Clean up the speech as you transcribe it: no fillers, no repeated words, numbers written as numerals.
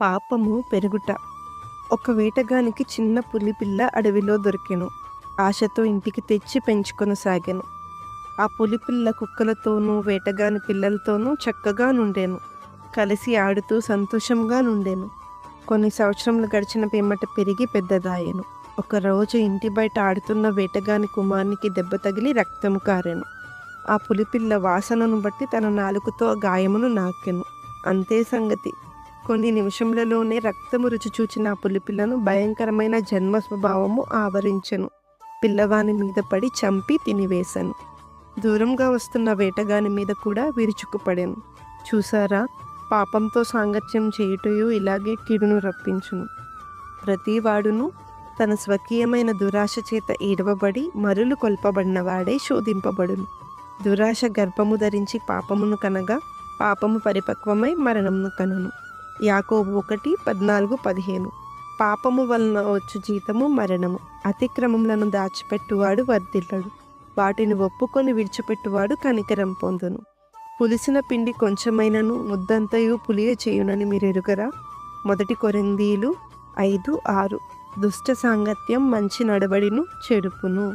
పాపము పెరుగుట. ఒక వేటగానికి చిన్న పులిపిల్ల అడవిలో దొరికెను. ఆశతో ఇంటికి తెచ్చి పెంచుకొనసాగెను. ఆ పులిపిల్ల కుక్కలతోనూ వేటగాని పిల్లలతోనూ చక్కగా నుండెను. కలిసి ఆడుతూ సంతోషంగా నుండెను. కొన్ని సంవత్సరములు గడిచిన పిమ్మట పెరిగి పెద్దదాయెను. ఒకరోజు ఇంటి బయట ఆడుతున్న వేటగాని కుమారునికి దెబ్బ తగిలి రక్తము కారెను. ఆ పులిపిల్ల వాసనను బట్టి తన నాలుకతో గాయమును నాకెను. అంతే సంగతి. కొన్ని నిమిషములలోనే రక్తము రుచి చూచిన ఆ పులిపిల్లను భయంకరమైన జన్మ స్వభావము ఆవరించెను. పిల్లవాని మీద పడి చంపి తినివేశను. దూరంగా వస్తున్న వేటగాని మీద కూడా విరుచుకుపడెను. చూసారా, పాపంతో సాంగత్యం చేయుటయు ఇలాగే కీడును రప్పించును. ప్రతివాడును తన స్వకీయమైన దురాశ చేత ఈడవబడి మరులు కొల్పబడినవాడే శోధింపబడును. దురాశ గర్భము ధరించి పాపమును కనగా పాపము పరిపక్వమై మరణమును కనును. యాకోబు 1:14-15. పాపము వలన వచ్చు జీతము మరణము. అతిక్రమములను దాచిపెట్టువాడు వర్ధిల్లడు. వాటిని ఒప్పుకొని విడిచిపెట్టువాడు కనికరం పొందును. పులిసిన పిండి కొంచెమైనను ముద్దంతయు పులియ చేయునని మీరు ఎరుగరా? 1 కొరింథీయులు 5:6. దుష్ట సాంగత్యం మంచి నడవడిను చెడుపును.